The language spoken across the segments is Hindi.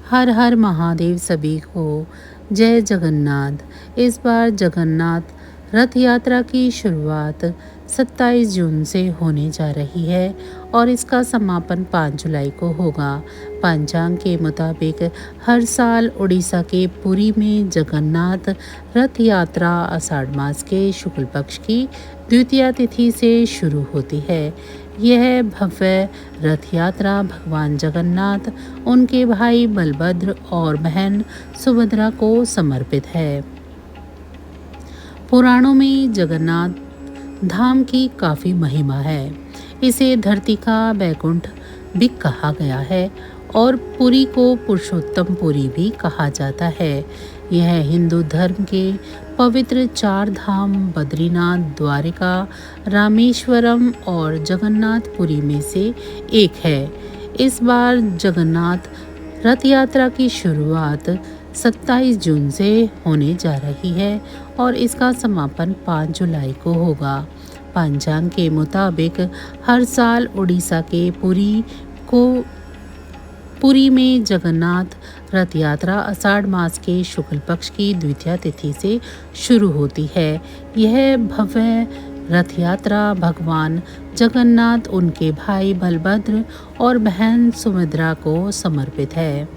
हर हर महादेव सभी को। जय जगन्नाथ। इस बार जगन्नाथ रथ यात्रा की शुरुआत 27 जून से होने जा रही है और इसका समापन 5 जुलाई को होगा। पंचांग के मुताबिक हर साल उड़ीसा के पुरी में जगन्नाथ रथ यात्रा आषाढ़ मास के शुक्ल पक्ष की द्वितीया तिथि से शुरू होती है। यह भव्य रथ यात्रा भगवान जगन्नाथ, उनके भाई बलभद्र और बहन सुभद्रा को समर्पित है। पुराणों में जगन्नाथ धाम की काफ़ी महिमा है। इसे धरती का बैकुंठ भी कहा गया है और पुरी को पुरुषोत्तम पुरी भी कहा जाता है। यह हिंदू धर्म के पवित्र 4 धाम बद्रीनाथ, द्वारिका, रामेश्वरम और जगन्नाथपुरी में से एक है। इस बार जगन्नाथ रथ यात्रा की शुरुआत 27 जून से होने जा रही है और इसका समापन 5 जुलाई को होगा। पंचांग के मुताबिक हर साल उड़ीसा के पुरी में जगन्नाथ रथ यात्रा आषाढ़ मास के शुक्ल पक्ष की द्वितीया तिथि से शुरू होती है। यह भव्य रथ यात्रा भगवान जगन्नाथ, उनके भाई बलभद्र और बहन सुभद्रा को समर्पित है।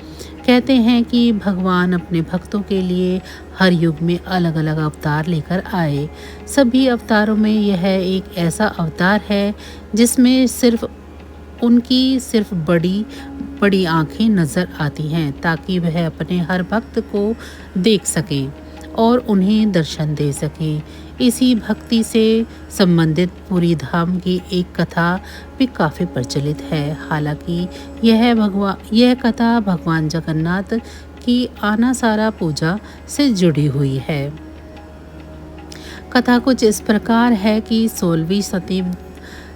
कहते हैं कि भगवान अपने भक्तों के लिए हर युग में अलग अलग अवतार लेकर आए। सभी अवतारों में यह एक ऐसा अवतार है जिसमें सिर्फ बड़ी बड़ी आंखें नज़र आती हैं ताकि वह अपने हर भक्त को देख सकें और उन्हें दर्शन दे सकें। इसी भक्ति से संबंधित पुरी धाम की एक कथा भी काफ़ी प्रचलित है। हालांकि यह कथा भगवान जगन्नाथ की आनासारा पूजा से जुड़ी हुई है। कथा कुछ इस प्रकार है कि 16वीं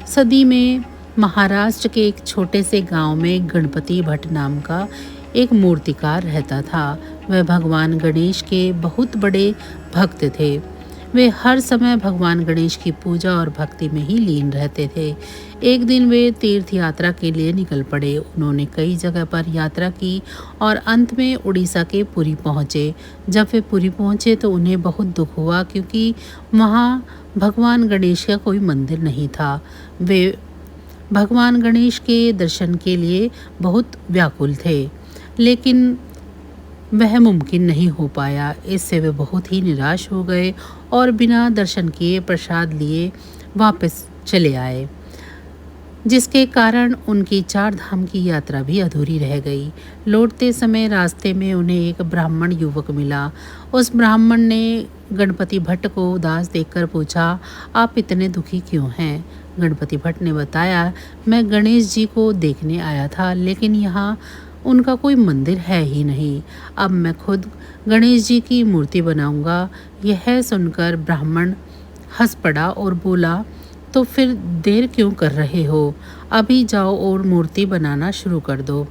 सदी में महाराष्ट्र के एक छोटे से गांव में गणपति भट्ट नाम का एक मूर्तिकार रहता था। वह भगवान गणेश के बहुत बड़े भक्त थे। वे हर समय भगवान गणेश की पूजा और भक्ति में ही लीन रहते थे। एक दिन वे तीर्थ यात्रा के लिए निकल पड़े। उन्होंने कई जगह पर यात्रा की और अंत में उड़ीसा के पुरी पहुँचे। जब वे पुरी पहुँचे तो उन्हें बहुत दुख हुआ क्योंकि वहाँ भगवान गणेश का कोई मंदिर नहीं था। वे भगवान गणेश के दर्शन के लिए बहुत व्याकुल थे, लेकिन वह मुमकिन नहीं हो पाया। इससे वे बहुत ही निराश हो गए और बिना दर्शन किए प्रसाद लिए वापस चले आए, जिसके कारण उनकी 4 धाम की यात्रा भी अधूरी रह गई। लौटते समय रास्ते में उन्हें एक ब्राह्मण युवक मिला। उस ब्राह्मण ने गणपति भट्ट को उदास देखकर पूछा, आप इतने दुखी क्यों हैं? गणपति भट्ट ने बताया, मैं गणेश जी को देखने आया था, लेकिन यहाँ उनका कोई मंदिर है ही नहीं। अब मैं खुद गणेश जी की मूर्ति बनाऊंगा। यह सुनकर ब्राह्मण हंस पड़ा और बोला, तो फिर देर क्यों कर रहे हो? अभी जाओ और मूर्ति बनाना शुरू कर दो।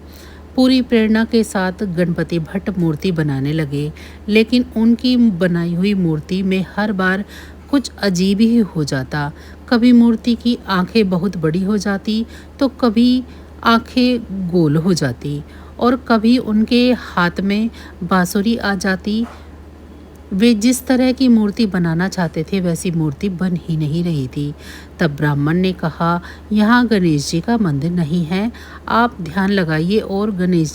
पूरी प्रेरणा के साथ गणपति भट्ट मूर्ति बनाने लगे, लेकिन उनकी बनाई हुई मूर्ति में हर बार कुछ अजीब ही हो जाता। कभी मूर्ति की आंखें बहुत बड़ी हो जाती तो कभी आंखें गोल हो जाती और कभी उनके हाथ में बांसुरी आ जाती। वे जिस तरह की मूर्ति बनाना चाहते थे वैसी मूर्ति बन ही नहीं रही थी। तब ब्राह्मण ने कहा, यहाँ गणेश जी का मंदिर नहीं है, आप ध्यान लगाइए और गणेश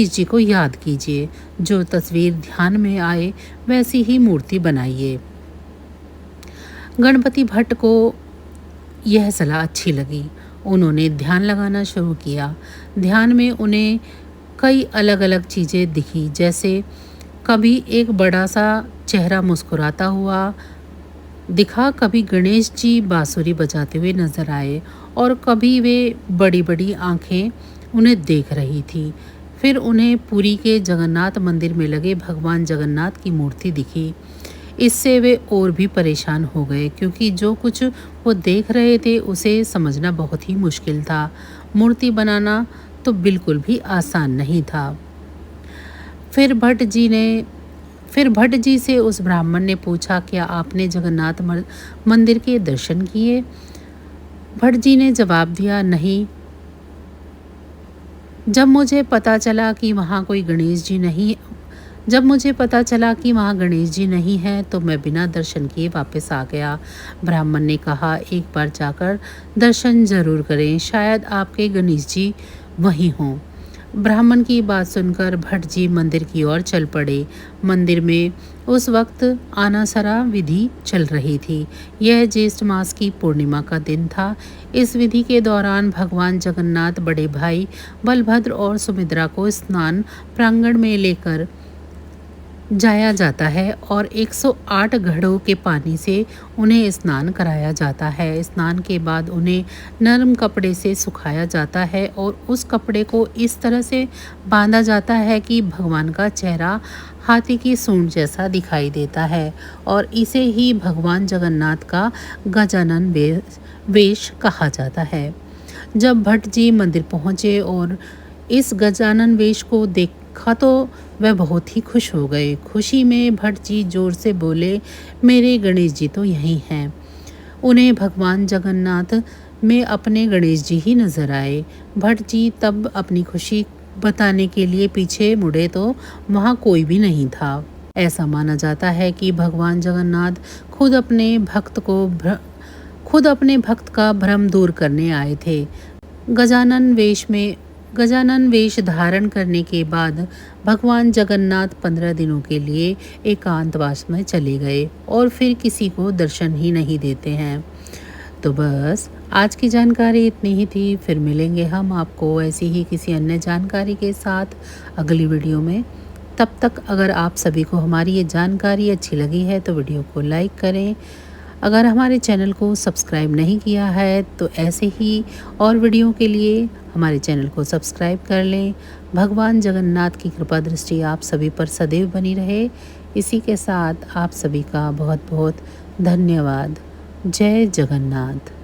जी को याद कीजिए। जो तस्वीर ध्यान में आए वैसी ही मूर्ति बनाइए। गणपति भट्ट को यह सलाह अच्छी लगी। उन्होंने ध्यान लगाना शुरू किया। ध्यान में उन्हें कई अलग अलग चीज़ें दिखी, जैसे कभी एक बड़ा सा चेहरा मुस्कुराता हुआ दिखा, कभी गणेश जी बांसुरी बजाते हुए नजर आए और कभी वे बड़ी बड़ी आंखें उन्हें देख रही थी। फिर उन्हें पुरी के जगन्नाथ मंदिर में लगे भगवान जगन्नाथ की मूर्ति दिखी। इससे वे और भी परेशान हो गए क्योंकि जो कुछ वो देख रहे थे उसे समझना बहुत ही मुश्किल था। मूर्ति बनाना तो बिल्कुल भी आसान नहीं था। फिर भट्ट जी से उस ब्राह्मण ने पूछा, क्या आपने जगन्नाथ मंदिर के दर्शन किए? भट्ट जी ने जवाब दिया, नहीं, जब मुझे पता चला कि वहाँ कोई गणेश जी नहीं जब मुझे पता चला कि वहाँ गणेश जी नहीं हैं तो मैं बिना दर्शन किए वापस आ गया। ब्राह्मण ने कहा, एक बार जाकर दर्शन ज़रूर करें, शायद आपके गणेश जी वहीं हों। ब्राह्मण की बात सुनकर भट्ट जी मंदिर की ओर चल पड़े। मंदिर में उस वक्त आनासरा विधि चल रही थी। यह ज्येष्ठ मास की पूर्णिमा का दिन था। इस विधि के दौरान भगवान जगन्नाथ बड़े भाई बलभद्र और सुमित्रा को स्नान प्रांगण में लेकर जाया जाता है और 108 घड़ों के पानी से उन्हें स्नान कराया जाता है। स्नान के बाद उन्हें नरम कपड़े से सुखाया जाता है और उस कपड़े को इस तरह से बांधा जाता है कि भगवान का चेहरा हाथी की सूंड जैसा दिखाई देता है और इसे ही भगवान जगन्नाथ का गजानन वेश कहा जाता है। जब भट्ट जी मंदिर पहुँचे और इस गजानन वेश को देखा तो वह बहुत ही खुश हो गए। खुशी में भट्ट जी जोर से बोले, मेरे गणेश जी तो यहीं हैं। उन्हें भगवान जगन्नाथ में अपने गणेश जी ही नजर आए। भट्ट जी तब अपनी खुशी बताने के लिए पीछे मुड़े तो वहाँ कोई भी नहीं था। ऐसा माना जाता है कि भगवान जगन्नाथ खुद अपने भक्त का भ्रम दूर करने आए थे। गजानन वेश धारण करने के बाद भगवान जगन्नाथ 15 दिनों के लिए एकांतवास में चले गए और फिर किसी को दर्शन ही नहीं देते हैं। तो बस आज की जानकारी इतनी ही थी। फिर मिलेंगे हम आपको ऐसी ही किसी अन्य जानकारी के साथ अगली वीडियो में। तब तक अगर आप सभी को हमारी ये जानकारी अच्छी लगी है तो वीडियो को लाइक करें। अगर हमारे चैनल को सब्सक्राइब नहीं किया है तो ऐसे ही और वीडियो के लिए हमारे चैनल को सब्सक्राइब कर लें। भगवान जगन्नाथ की कृपा दृष्टि आप सभी पर सदैव बनी रहे। इसी के साथ आप सभी का बहुत बहुत धन्यवाद। जय जगन्नाथ।